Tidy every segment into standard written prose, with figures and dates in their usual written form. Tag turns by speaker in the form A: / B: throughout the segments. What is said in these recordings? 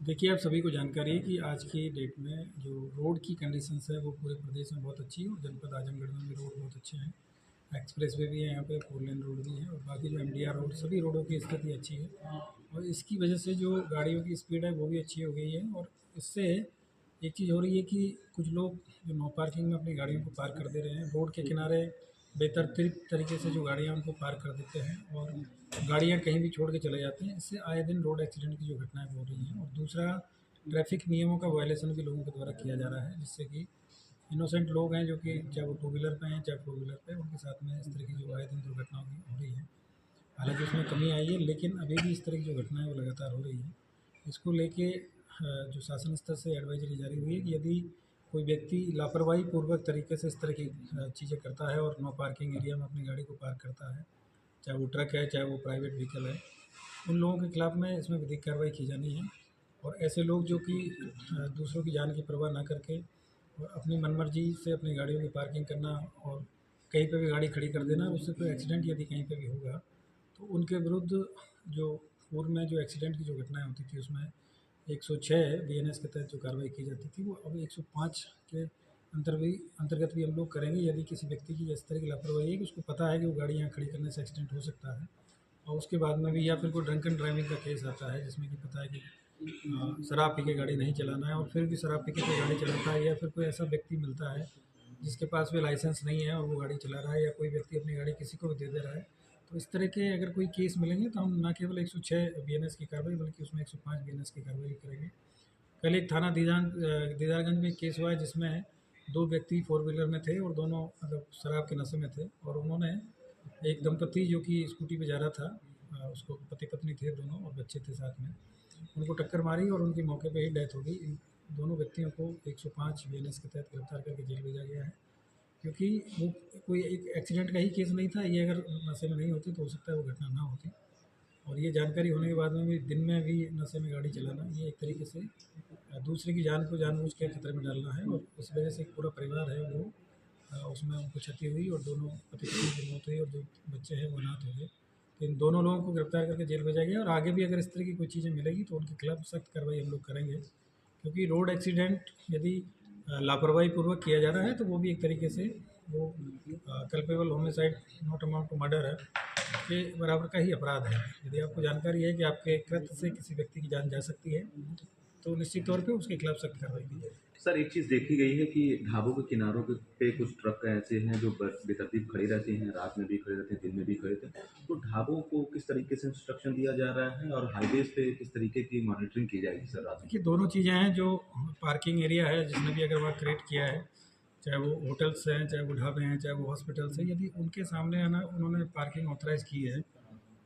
A: देखिए, आप सभी को जानकारी है कि आज की डेट में जो रोड की कंडीशंस है वो पूरे प्रदेश में बहुत अच्छी है और जनपद आजमगढ़ में भी रोड बहुत अच्छे हैं। एक्सप्रेसवे भी है यहाँ पे, 4 लेन रोड भी है और बाकी जो एमडीआर रोड, सभी रोडों की स्थिति अच्छी है और इसकी वजह से जो गाड़ियों की स्पीड है वो भी अच्छी हो गई है। और इससे एक चीज़ हो रही है कि कुछ लोग जो नो पार्किंग में अपनी गाड़ियों को पार्क कर दे रहे हैं, रोड के किनारे बेतरतीब तरीके से जो गाड़ियाँ उनको पार्क कर देते हैं और गाड़ियाँ कहीं भी छोड़ के चले जाते हैं। इससे आए दिन रोड एक्सीडेंट की जो घटनाएं हो रही हैं। और दूसरा, ट्रैफिक नियमों का वायलेशन भी लोगों के द्वारा किया जा रहा है, जिससे कि इनोसेंट लोग हैं जो कि चाहे वो टू व्हीलर पे हैं चाहे फोर व्हीलर पे, उनके साथ में इस तरह की जो आए दिन दुर्घटनाओं की हो रही है। हालांकि उसमें कमी आई है, लेकिन अभी भी इस तरह की जो घटनाएं वो लगातार हो रही हैं। इसको लेके जो शासन स्तर से एडवाइजरी जारी हुई है कि यदि कोई व्यक्ति लापरवाही पूर्वक तरीके से इस तरह की चीज़ें करता है और नो पार्किंग एरिया में अपनी गाड़ी को पार्क करता है, चाहे वो ट्रक है चाहे वो प्राइवेट व्हीकल है, उन लोगों के खिलाफ़ में इसमें विधिक कार्रवाई की जानी है। और ऐसे लोग जो कि दूसरों की जान की परवाह ना करके और अपनी मनमर्जी से अपनी गाड़ियों की पार्किंग करना और कहीं पे भी गाड़ी खड़ी कर देना, उससे कोई एक्सीडेंट यदि कहीं पे भी होगा तो उनके विरुद्ध जो पूर्व में जो एक्सीडेंट की जो घटनाएं होती थी उसमें 106 बीएनएस के तहत जो कार्रवाई की जाती थी वो अब 105 के अंतर्गत भी हम लोग करेंगे। यदि किसी व्यक्ति की इस तरह की लापरवाही है कि उसको पता है कि वो गाड़ी यहाँ खड़ी करने से एक्सीडेंट हो सकता है और उसके बाद में भी, या फिर कोई ड्रंकन ड्राइविंग का केस आता है जिसमें कि पता है कि शराब पी के गाड़ी नहीं चलाना है और फिर भी शराब पी के कोई गाड़ी चलाता है, या फिर कोई ऐसा व्यक्ति मिलता है जिसके पास भी लाइसेंस नहीं है और वो गाड़ी चला रहा है, या कोई व्यक्ति अपनी गाड़ी किसी को भी दे दे रहा है, तो इस तरह के अगर कोई केस मिलेंगे तो हम न केवल 106 बीएनएस की कार्रवाई बल्कि उसमें 105 बीएनएस की कार्रवाई भी करेंगे। कल एक थाना दीदारगंज में एक केस हुआ है जिसमें 2 व्यक्ति फोर व्हीलर में थे और दोनों मतलब शराब के नशे में थे और उन्होंने एक दंपति जो कि स्कूटी पे जा रहा था, उसको पति पत्नी थे दोनों और बच्चे थे साथ में, उनको टक्कर मारी और उनकी मौके पे ही डेथ हो गई। इन दोनों व्यक्तियों को 105 बीएनएस के तहत गिरफ्तार करके जेल भेजा गया है, क्योंकि वो कोई एक एक्सीडेंट का ही केस नहीं था। ये अगर नशे में नहीं होती तो हो सकता है वो घटना ना होती। और ये जानकारी होने के बाद में भी दिन में भी नशे में गाड़ी चलाना, ये एक तरीके से दूसरे की जान को जानबूझ के खतरे में डालना है और इस वजह से एक पूरा परिवार है वो उसमें उनको क्षति हुई और दोनों पति पत्नी की मौत हुई और जो बच्चे हैं वो अनाथ हो गए। तो इन दोनों लोगों को गिरफ्तार करके जेल भेजा गया और आगे भी अगर इस तरह की कोई चीज़ें मिलेगी तो उनके खिलाफ सख्त कार्रवाई हम लोग करेंगे, क्योंकि रोड एक्सीडेंट यदि लापरवाही पूर्वक किया जा रहा है तो वो भी एक तरीके से वो culpable homicide not amount to murder है के बराबर का ही अपराध है। यदि आपको जानकारी है कि आपके कृत्य से किसी व्यक्ति की जान जा सकती है तो निश्चित तौर पे उसके खिलाफ सख्त कार्रवाई की जाएगी।
B: सर, एक चीज़ देखी गई है कि ढाबों के किनारों पे कुछ ट्रक ऐसे हैं जो बेतरतीब खड़े रहते हैं, रात में भी खड़े रहते हैं, दिन में भी खड़े रहते हैं। तो ढाबों को किस तरीके से इंस्ट्रक्शन दिया जा रहा है और हाईवेज़ पे किस तरीके की मॉनिटरिंग की जाएगी सर रात में?
A: देखिए, दोनों चीज़ें हैं। जो पार्किंग एरिया है जिसने भी अगर वहाँ क्रिएट किया है, चाहे वो होटल्स हैं, चाहे वो ढाबे हैं, चाहे वो हॉस्पिटल्स हैं, यदि उनके सामने है ना उन्होंने पार्किंग ऑथराइज़ की है,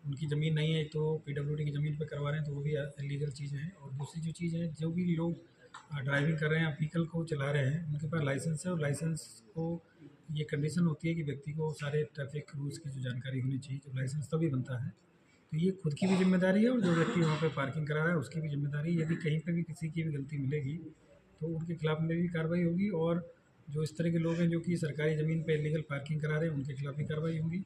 A: उनकी ज़मीन नहीं है, एक तो पीडब्ल्यूडी की ज़मीन पे करवा रहे हैं तो वो भी इलीगल चीज़ है। और दूसरी जो चीज़ है, जो भी लोग ड्राइविंग कर रहे हैं, व्हीकल को चला रहे हैं, उनके पास लाइसेंस है और लाइसेंस को ये कंडीशन होती है कि व्यक्ति को सारे ट्रैफिक रूल्स की जो जानकारी होनी चाहिए, जब लाइसेंस तभी बनता है। तो ये खुद की भी जिम्मेदारी है और जो व्यक्ति वहाँ पे पार्किंग करा रहा है उसकी भी जिम्मेदारी है। यदि कहीं पे भी किसी की भी गलती मिलेगी तो उनके खिलाफ में भी कार्रवाई होगी और जो इस तरह के लोग हैं जो कि सरकारी ज़मीन पे इलीगल पार्किंग करा रहे हैं उनके खिलाफ भी कार्रवाई होगी।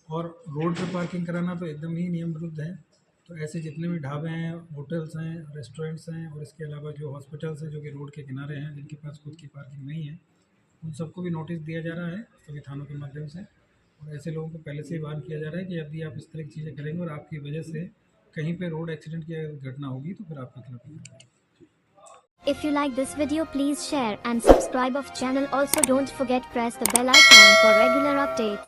A: और रोड पे पार्किंग कराना तो एकदम ही नियम विरुद्ध है। तो ऐसे जितने भी ढाबे हैं, होटल्स हैं, रेस्टोरेंट्स हैं और इसके अलावा जो हॉस्पिटल्स हैं जो कि रोड के किनारे हैं, जिनके पास खुद की पार्किंग नहीं है, उन सबको भी नोटिस दिया जा रहा है सभी थानों के माध्यम से। और ऐसे लोगों को पहले से ही वार्न किया जा रहा है कि यदि आप इस तरह की चीज़ें करेंगे और आपकी वजह से कहीं पे रोड एक्सीडेंट की अगर घटना होगी तो फिर आपके खिलाफ भी कार्रवाई होगी।
C: If you like this video, please share and subscribe of channel. Also don't forget press the bell icon for regular updates.